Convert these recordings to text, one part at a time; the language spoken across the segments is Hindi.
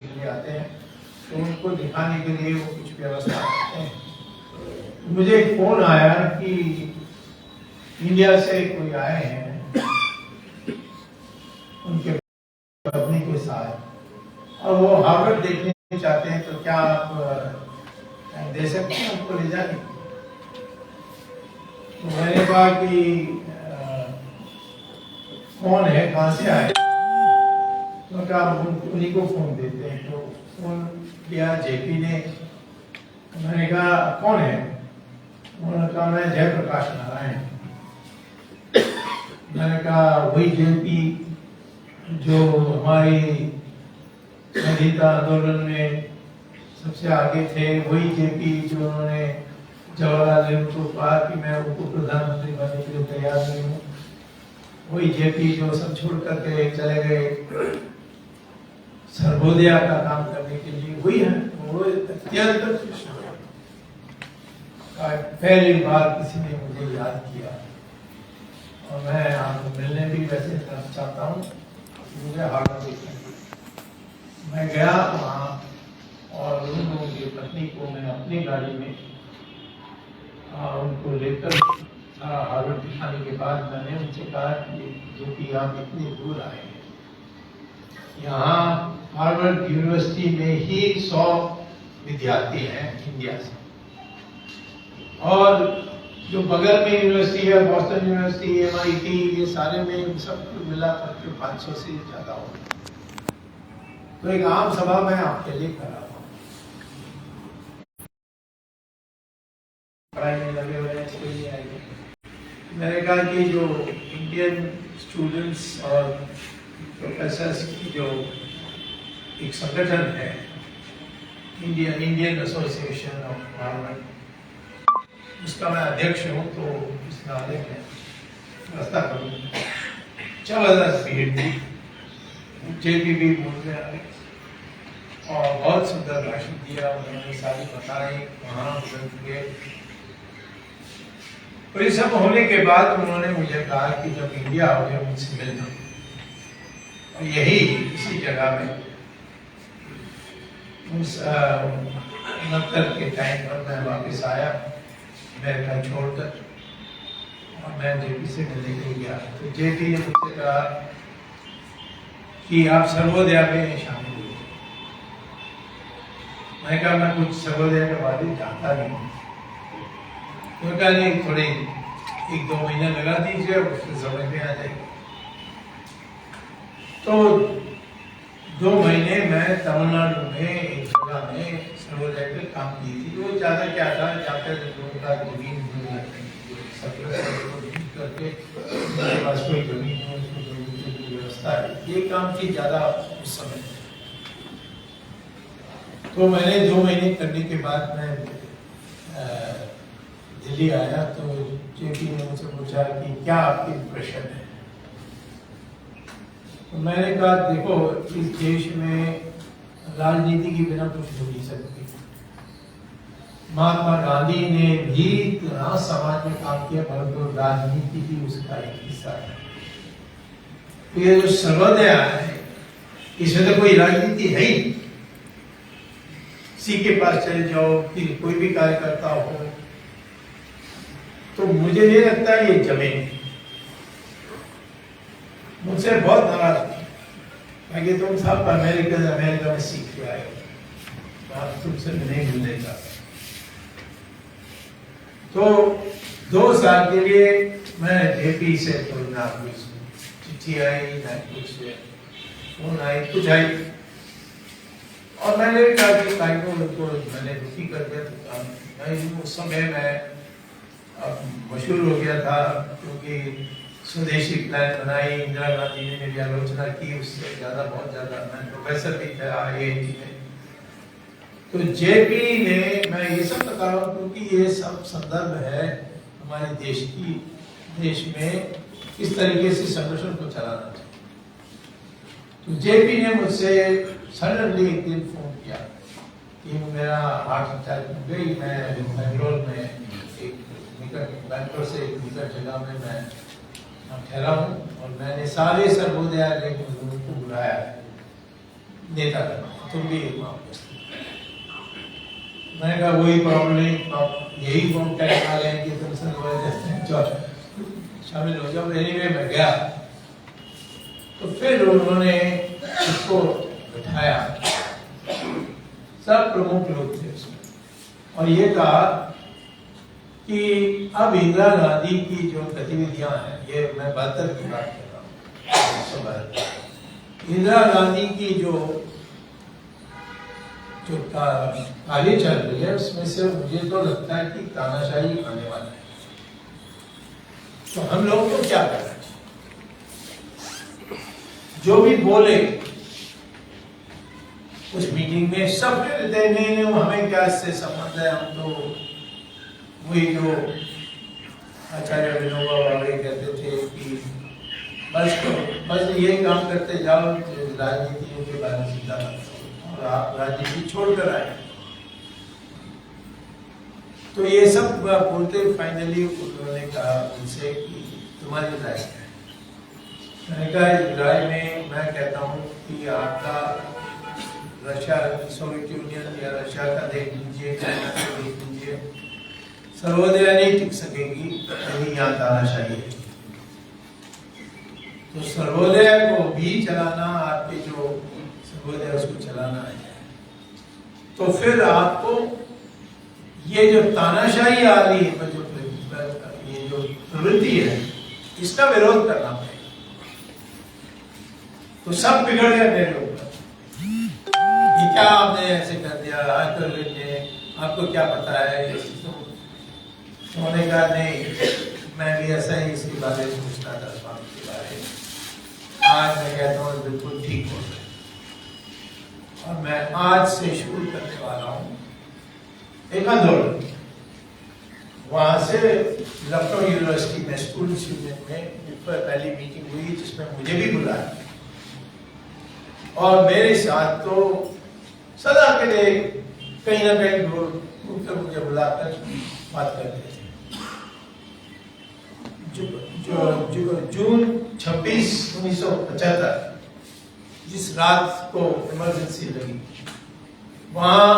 के लिए आते हैं तो उनको दिखाने के लिए वो कुछ व्यवस्था करते हैं। मुझे एक फोन आया कि इंडिया से कोई आए हैं उनके पत्नी के साथ और वो हार्वर्ड देखने चाहते हैं, तो क्या आप दे सकते हैं उनको ले जाने? तो मैंने कहा कि कौन है, कहाँ से आए? तो क्या उन्हीं को फोन देते हैं। तो फोन किया जेपी ने। मैंने कहा कौन है? उन्होंने कहा मैं जयप्रकाश नारायण। मैंने कहा वही जेपी जो हमारी स्वतंत्रता आंदोलन में सबसे आगे थे, वही जेपी जो उन्होंने जवाहरलाल नेहरू को कहा कि मैं उनको प्रधानमंत्री बनने के लिए तैयार नहीं हूँ, वही जेपी जो सब छोड़ करके चले गए सर्वोदय का काम करने के लिए, वही है। वो अत्यंत खुश हुए। पहली बार किसी ने मुझे याद किया और मैं आपको मिलने भी वैसे चाहता हूँ, मुझे हार्वर्ड देखने। मैं गया वहाँ और उन लोगों की पत्नी को मैं अपनी गाड़ी में उनको लेकर हार्वर्ड दिखाने के बाद मैंने उनसे कहा कि जो कि आप इतनी दूर आए हैं, यहाँ हार्वर्ड यूनिवर्सिटी में ही 100 विद्यार्थी हैं इंडिया से, और जो बगल में यूनिवर्सिटी है बॉस्टन यूनिवर्सिटी, MIT, ये सारे में सब मिला करके 500 से ज्यादा हो। तो एक आम सभा मैं आपके लिए कर रहा हूँ, पढ़ाई में लगे हुए हैं, कोई नहीं आएंगे। मैंने कहा कि जो इंडियन स्टूडेंट्स और प्रोफेसर्स की जो एक संगठन है, इंडियन एसोसिएशन ऑफ हार्वर्ड, उसका मैं अध्यक्ष हूँ, तो इस नाले में व्यवस्था करूँगा। जबरदस्त भीड़ थी, जेपी भी बोल रहे और बहुत सुंदर भाषण दिया उन्होंने, सारी बताई वहाँ गए। और ये सब होने के बाद उन्होंने मुझे कहा कि जब इंडिया हो गया मुझसे मिलना, और यही इसी जगह में उस 69 के टाइम पर मैं वापस आया अमेरिका छोड़कर, और मैं जेपी से मिलने के लिए गया। तो जेपी ने मुझसे कहा कि आप सर्वोदय में शामिल हुए। मैं कहा मैं कुछ सर्वोदय के बारे में जानता नहीं। तो कहा नहीं, थोड़े 1-2 महीने लगा दीजिए और उसमें समझ में आ जाएगी। तो 2 महीने मैं तमिलनाडु में एक जगह में सर्वोदय पे काम की थी। वो ज़्यादा क्या था, जाकर लोगों का जमीन करके मेरे पास कोई जमीन हो, उसको जमीन की व्यवस्था है, ये काम की ज़्यादा उस समय। तो मैंने 2 महीने करने के बाद मैं दिल्ली आया, तो जेपी ने मुझसे पूछा कि क्या आपकी इम्प्रेशन है। तो मैंने कहा देखो, इस देश में राजनीति के बिना कुछ हो नहीं सकती। महात्मा गांधी ने भी इतना समाज में काम किया, परंतु राजनीति भी उसका एक हिस्सा है। तो ये जो सर्वोदय है, इसमें तो कोई राजनीति है ही। किसी के पास चले जाओ, फिर कोई भी कार्यकर्ता हो, तो मुझे नहीं लगता ये जमेगी। मुझसे बहुत नाराज था कि तुम सब अमेरिका में सीख के आए हो, आप तुमसे नहीं मिलेगा। तो 2 साल के लिए मैं जेपी से तो ना कुछ चिट्ठी आई, ना कुछ फोन आई, कुछ आई। और मैंने कहा कि मैंने दुखी कर दिया। तो उस समय मैं अब मशहूर हो गया था, क्योंकि स्वदेशी प्लान बनाई, इंदिरा गांधी ने मेरी आलोचना की, उससे ज़्यादा बहुत ज़्यादा। मैं प्रोफेसर भी था IIT में। तो जेपी ने, मैं ये सब बता रहा हूँ क्योंकि ये सब संदर्भ है हमारे देश में किस तरीके से संगठन को चलाना चाहिए। तो जेपी ने मुझसे सडनली एक दिन फोन किया कि मेरा हार्ट अटैक हो गई, मैं बेंगलोर में बैंगलोर से एक निकट जगह में मैं ठहरा हूँ, और मैंने सारे सर्वोदय को बुलाया नेता करना। तुम भी वापस। मैंने कहा वही प्रॉब्लम, आप यही कॉन्टैक्ट आ गए कि तुम सब शामिल हो जाओ। एनीवे मैं गया, तो फिर उन्होंने उसको बिठाया, सब प्रमुख लोग थे उसमें, और ये कहा कि अब इंदिरा गांधी की जो गतिविधियां हैं, ये मैं 72 की बात कर रहा हूँ, इंदिरा गांधी की जो कार्य चल रही है उसमें से मुझे तो लगता है कि तानाशाही आने वाला है। तो हम लोग को क्या करना चाहिए? जो भी बोले उस मीटिंग में, सब कहते नहीं हमें क्या इससे संबंध है, हम तो वही जो आचार्य विनोबा भावे कहते थे कि बस ये काम करते जाओ, राजनीतियों के बारे में सीधा और आप राजनीति छोड़कर आए। तो ये सब बोलते फाइनली उन्होंने कहा उनसे कि तुम्हारी राय क्या है? मैंने कहा राय में मैं कहता हूँ कि आपका रशिया, सोवियत यूनियन या रशिया का देख लीजिए, चाइना का देख लीजिए, सर्वोदय नहीं टिक सकेगी यदि यहाँ तानाशाही है। तो सर्वोदय को भी चलाना, आपके जो सर्वोदय उसको चलाना है, तो फिर आपको ये जो तानाशाही आ रही है, जो ये जो प्रवृत्ति है, इसका विरोध करना पड़ेगा। तो सब बिगड़ गए मेरे ऊपर, ये क्या आपने ऐसे कर दिया, आपको क्या पता है? उन्होंने कहा नहीं, मैं भी ऐसा ही इसके बारे में सोचता था, स्वामी के बारे में। आज मैं कहता हूँ बिल्कुल ठीक हो गया, और मैं आज से शुरू करने वाला हूँ एक आंदोलन। वहां से लखनऊ यूनिवर्सिटी में स्टूडेंट्स यूनियन में पहली मीटिंग हुई, जिसमें मुझे भी बुलाया, और मेरे साथ तो सदा के लिए कहीं ना कहीं लोग मुझे बुलाकर बात करते थे। जून 26, 1975 जिस रात को इमरजेंसी लगी, वहां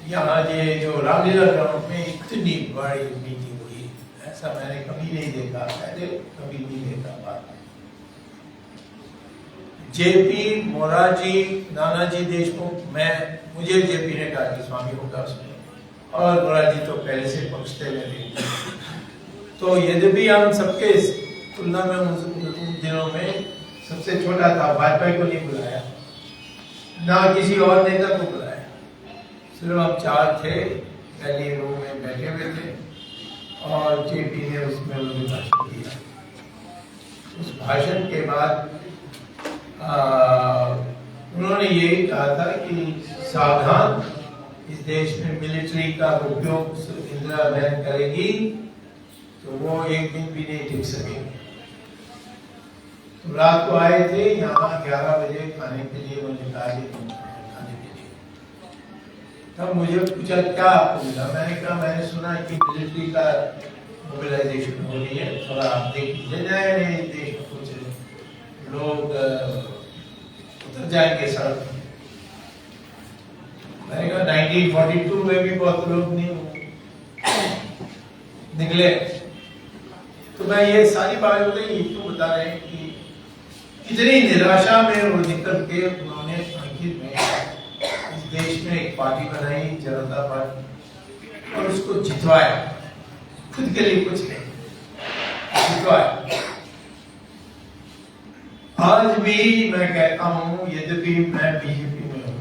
यहाँ ये जो रामलीला ग्राउंड में इतनी बड़ी मीटिंग हुई, ऐसा मैंने कभी नहीं देखा, पहले कभी नहीं देखा। बात जेपी, मोरारजी, नानाजी देशमुख, मुझे जेपी ने कहा कि स्वामी होगा उसमें, और मोरारजी तो पहले से पहुंचते हुए थे। तो यद्यपि हम सबके तुलना में उन दिनों में सबसे छोटा था, वाजपेयी को नहीं बुलाया, ना किसी और नेता को बुलाया, सिर्फ हम 4 थे, पहले रूम में बैठे हुए थे, और जेपी ने उसमें उन्होंने भाषण दिया। उस भाषण के बाद उन्होंने यही कहा था कि सावधान, इस देश में मिलिट्री का उपयोग इंदिरा बहन करेगी तो वो एक दिन भी नहीं टिक सकेंगे। तो रात को आए थे यहाँ 11 बजे खाने के लिए, उन्होंने कहा खाने के लिए। तब मुझे पूछा क्या आपको मिला? मैंने कहा मैंने सुना कि मिलिट्री का मोबिलाइजेशन हो रही है, थोड़ा आप देख लीजिए, नए देश में कुछ लोग उतर जाएंगे सड़क में। मैंने कहा 1942 में भी बहुत लोग नहीं निकले। तो मैं ये सारी बातें क्यों बता रहे हैं कि कितनी निराशा में वो निकल के उन्होंने आखिर में इस देश में एक पार्टी बनाई, जनता पार्टी, और उसको जितवाया, खुद के लिए कुछ नहीं, जितवाया। आज भी मैं कहता हूं, यद्यपि मैं बीजेपी में हूं,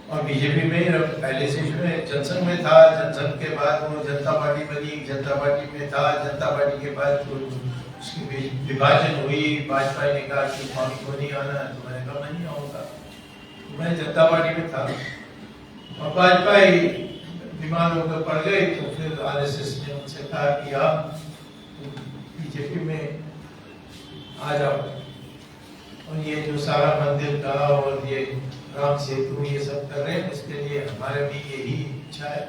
और बीजेपी में पहले से जनसंघ में था, जनसंघ के बाद वो जनता पार्टी बनी, जनता पार्टी में था, जनता पार्टी के बाद तो उसकी विभाजन हुई। वाजपेयी ने कहा कि स्वामी को नहीं आना, तो मैंने कहा मैं नहीं आऊंगा, मैं जनता पार्टी में था। और वाजपेयी बीमार होकर पड़ गए, तो फिर आरएसएस ने उनसे कहा कि आप बीजेपी में आ जाओ, और ये जो सारा मंदिर का और ये राम सेतु ये सब कर रहे हैं, इसके लिए हमारे भी यही इच्छा है,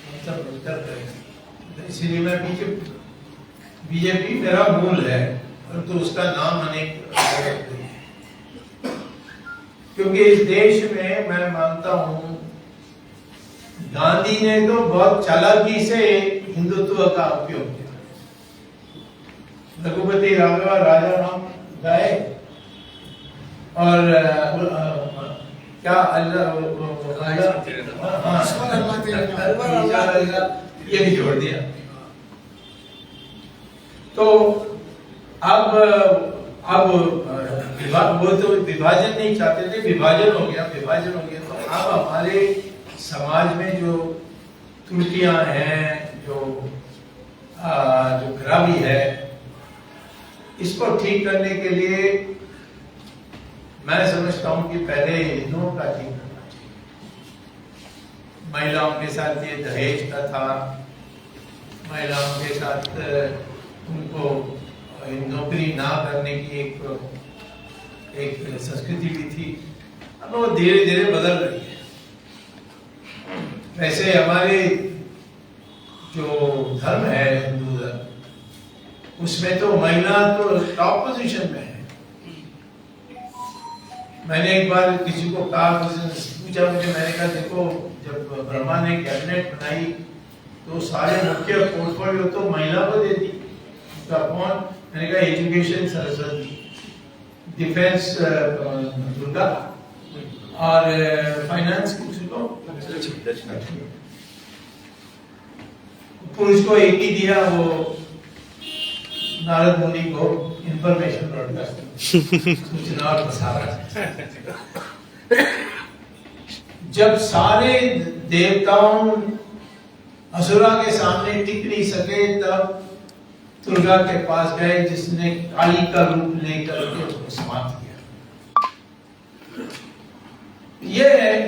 हम सब मिलकर करेंगे। इसीलिए मैं बीजेपी मेरा मूल है, परंतु उसका नाम अनेक है। क्योंकि इस देश में मैं मानता हूं गांधी ने तो बहुत चालाकी से हिंदुत्व का उपयोग किया। रघुपति राघव राजा राम गाए और क्या ये भी जोड़ दिया। तो अब वो तो विभाजन नहीं चाहते थे, विभाजन हो गया। तो अब हमारे समाज में जो त्रुटियां हैं, जो खराबी है, इसको ठीक करने के लिए मैं समझता हूं कि पहले हिंदुओं का ठीक करना चाहिए। महिलाओं के साथ ये दहेज का था, महिलाओं के साथ उनको नौकरी ना करने की एक संस्कृति भी थी। अब वो धीरे धीरे बदल रही है। वैसे हमारे जो धर्म है, हिंदू धर्म, उसमें तो महिला तो टॉप पोजीशन में है। मैंने एक बार किसी को कहा, पूछा मुझे, मैंने कहा देखो, जब ब्रह्मा ने कैबिनेट बनाई तो सारे मुख्य पोर्टफोलियो तो महिला को दे दी। उसका कौन? मैंने कहा एजुकेशन सरस्वती, डिफेंस दुर्गा, और फाइनेंस किसको? पुरुष को एक ही दिया, वो नारद मुनि को इंफॉर्मेशन ब्रॉडकास्टिंग, सूचना और प्रसारण। जब सारे देवताओं असुरा के सामने टिक नहीं सके, तब दुर्गा के पास गए, जिसने काली का रूप लेकर के उसको समाप्त किया।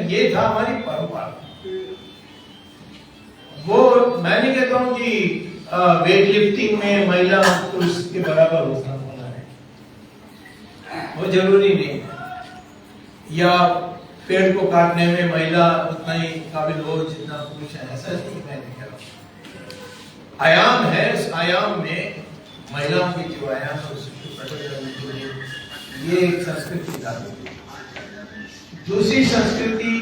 ये था हमारी परंपरा। वो मैं नहीं कहता हूं कि वेट लिफ्टिंग में महिला पुरुष के बराबर होना है, वो जरूरी नहीं है। या पेड़ को काटने में महिला उतना ही काबिल हो जितना पुरुष है, ऐसा नहीं मैं नहीं कह रहा। आयाम है, उस आयाम में महिलाओं की जो आयाम है उसको प्रकट करने के लिए ये एक संस्कृति था। दूसरी संस्कृति,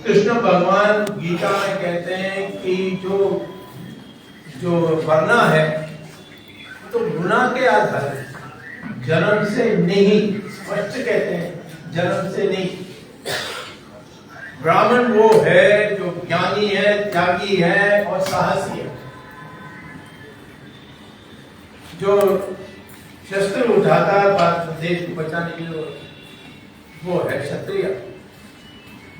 कृष्ण भगवान गीता में कहते हैं कि जो वरना है तो गुना के आधार, जन्म से नहीं, स्पष्ट कहते हैं जन्म से नहीं। ब्राह्मण वो है जो ज्ञानी है, त्यागी है और साहसी है, जो शस्त्र उठाता है देश को बचाने के लिए, वो है क्षत्रिय।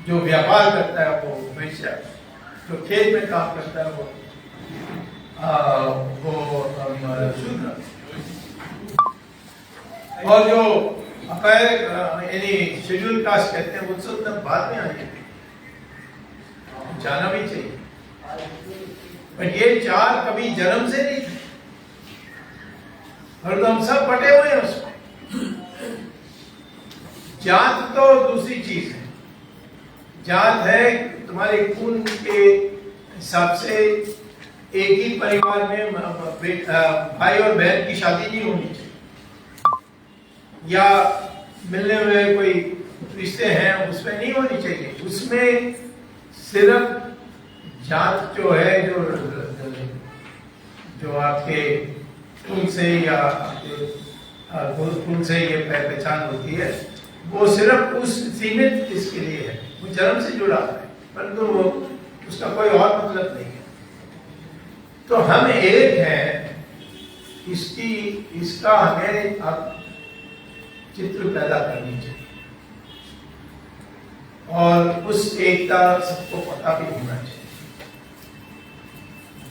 जो व्यापार करता है वो वैश्य, जो खेत में काम करता है वो शूद्र, और जो यानी शेड्यूल कास्ट कहते हैं वो सब बाद में आने, जाना भी चाहिए। पर ये चार कभी जन्म से नहीं थे, और तो हम सब बटे हुए हैं उसमें। जात तो दूसरी चीज है। जात है तुम्हारे खून के हिसाब से एक ही परिवार में भाई और बहन की शादी नहीं होनी चाहिए, या मिलने में कोई रिश्ते हैं उसमें नहीं होनी चाहिए। उसमें सिर्फ जात जो है, जो आपके खून से या आपके खून से ये पहचान होती है, वो सिर्फ उस सीमित इसके लिए है, वो जन्म से जुड़ा है, परंतु उसका कोई और मतलब नहीं है। तो हम एक हैं, इसका हमें अब चित्र पैदा करनी चाहिए, और उस एकता सबको पता भी होना चाहिए।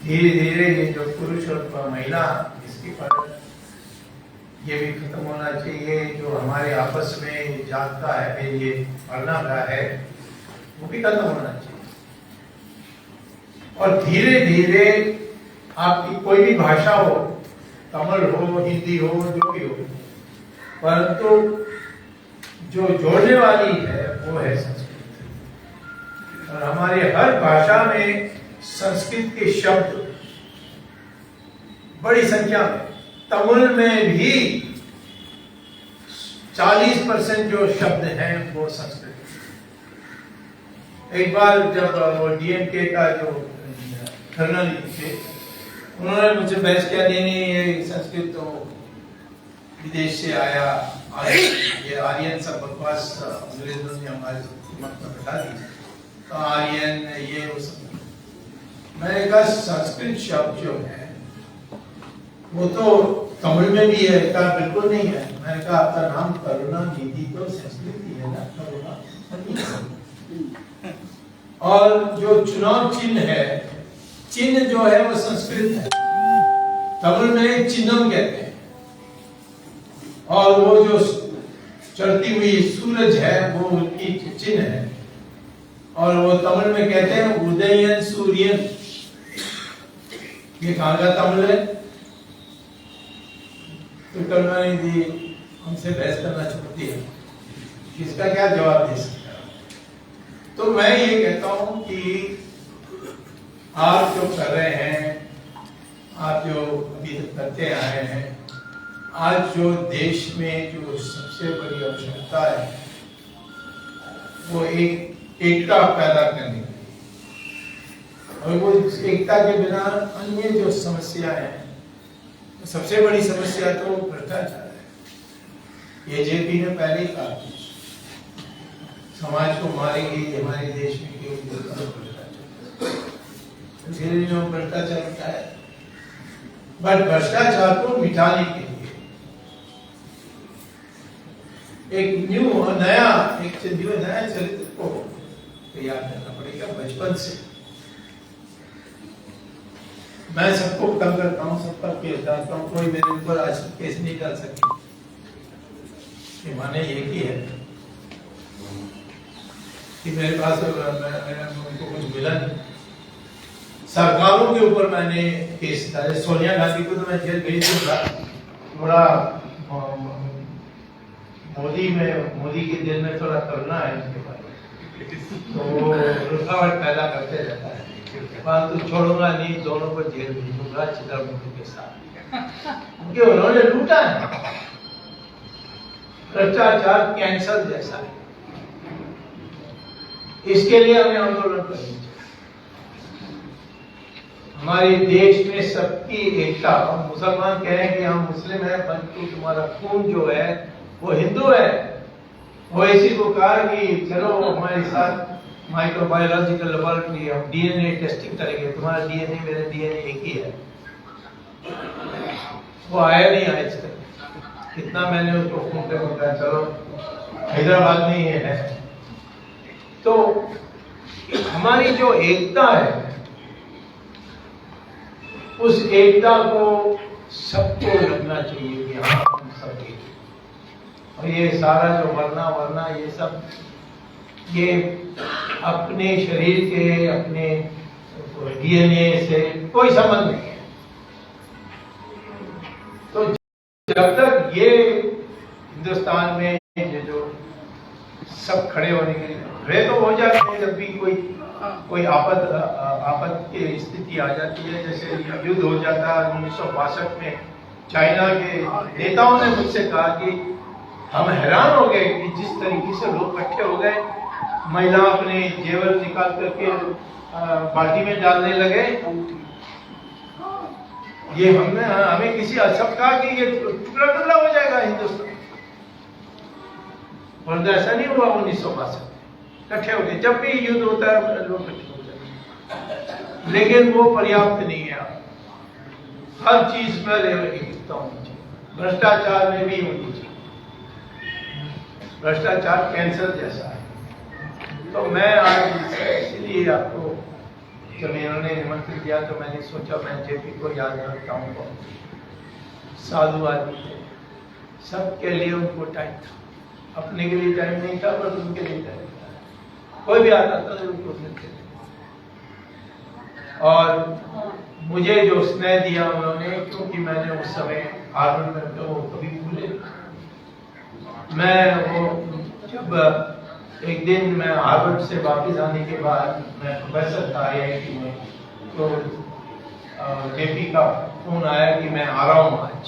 धीरे धीरे ये जो पुरुष और महिला, इसकी फर्क ये भी खत्म होना चाहिए। जो हमारे आपस में जात का है, ये वर्णा का है, वो भी खत्म होना चाहिए। और धीरे धीरे आपकी कोई भी भाषा हो, तमिल हो, हिंदी हो, जो भी हो, परंतु जो जोड़ने वाली है वो है संस्कृत। और हमारे हर भाषा में संस्कृत के शब्द बड़ी संख्या में, तमिल में भी 40% जो शब्द हैं वो संस्कृत। एक बार जब वो डीएमके का जो कर्नल थे, उन्होंने मुझसे बहस किया, नहीं ये संस्कृत तो विदेश से आया, ये आर्यन सब बकवास अंग्रेजों ने हमारे दिमाग में बैठा दी, तो आर्यन ये वो सब। मैंने कहा संस्कृत शब्द जो है वो तो तमिल में भी है, कहा बिल्कुल नहीं है। मैंने कहा आपका नाम करुणानिधि तो संस्कृत ही है ना, करुणा। और जो चुनाव चिन्ह है, चिन्ह जो है वो संस्कृत है, तमिल में चिन्हम कहते हैं। और वो जो चढ़ती हुई सूरज है वो उनकी चिन्ह है, और वो तमिल में कहते हैं उदयन सूर्यन। ये कहाँ का तमिल है? तो करुणानिधि हमसे बहस करना चाहती है, इसका क्या जवाब दे सकता है? तो मैं ये कहता हूं कि आप जो कर रहे हैं, आप जो अभी तक करते आए हैं, आज जो देश में जो सबसे बड़ी आवश्यकता है वो एकता पैदा करने की, और वो एकता के बिना अन्य जो समस्या है, सबसे बड़ी समस्या तो भ्रष्टाचार है। ये जेपी ने पहले ही कहा, समाज को मारेंगे हमारे देश में केवल भ्रष्टाचार है। बट भ्रष्टाचार को मिटाने के लिए एक नया चरित्र को तैयार करना पड़ेगा बचपन से। मैं सबको तंग करता हूँ, सबका केस डालता हूँ, कोई मेरे ऊपर आज केस नहीं डाल सकती। माने ये ही है कि मेरे पास उनको कुछ मिला नहीं। सरकारों के ऊपर मैंने केस डाले। सोनिया गांधी को तो मैं जेल भेज दूंगा, थोड़ा मोदी के दिल में थोड़ा करना है इसके बारे, तो रुकावट पैदा करते रहता है। तो छोड़ूंगा नहीं, दोनों को जेल भेजूंगा चिदम्बरम के साथ, क्योंकि उन्होंने लूटा है। भ्रष्टाचार कैंसर जैसा है, इसके लिए हमें आंदोलन करनी चाहिए। हमारे देश में सबकी एकता। हम मुसलमान कह रहे हैं कि हम मुस्लिम हैं, परंतु तुम्हारा खून जो है वो हिंदू है। वो इसी को कहा कि चलो हमारे साथ माइक्रोबायोलॉजिकल लेबोरेटरी, हम डीएनए टेस्टिंग करेंगे, तुम्हारा डीएनए मेरा डीएनए एक ही है। वो आया नहीं आज तक। कितना मैंने उसको फोन करके बताया, चलो हैदराबाद में ये है। तो हमारी जो एकता है, उस एकता को सबको लगना चाहिए कि हाँ हम सब एक। और ये सारा जो वरना ये सब, ये अपने शरीर के, अपने डीएनए से कोई संबंध नहीं है। तो जब तक ये हिंदुस्तान में ये जो सब खड़े होने के लिए खड़े तो हो जाते हैं, जब भी कोई आपद की स्थिति आ जाती है, जैसे युद्ध हो जाता है 1962 में। चाइना के नेताओं ने मुझसे कहा कि हम हैरान हो गए कि जिस तरीके से लोग इकट्ठे हो गए, महिला अपने जेवर निकाल करके बाल्टी में डालने लगे। ये हमें किसी सब कहा कि ये टुकड़ा टुकड़ा हो जाएगा हिंदुस्तान, और ऐसा नहीं हुआ। 1962 इकट्ठे हो गए। जब भी युद्ध होता है लोग इकट्ठे हो जाते हैं, लेकिन वो पर्याप्त नहीं है। हर चीज में एकता होनी चाहिए, भ्रष्टाचार में भी होनी चाहिए। भ्रष्टाचार कैंसर जैसा है। तो मैं आज इसलिए आपको, जब इन्होंने निमंत्रण दिया तो मैंने सोचा मैं जेपी को याद रखता हूँ। साधु आदमी थे, सबके लिए उनको टाइम था, अपने के लिए टाइम नहीं था, बस उनके लिए टाइम था। कोई भी आता था तो उनको मिलते थे। और मुझे जो स्नेह दिया उन्होंने, क्योंकि मैंने उस समय आर्मी में, तो कभी भूले। मैं वो जब एक दिन मैं हार्वर्ड से वापस आने के बाद, मैं प्रोफेसर था IIT में, तो जेपी का फोन आया कि मैं आ रहा हूँ आज।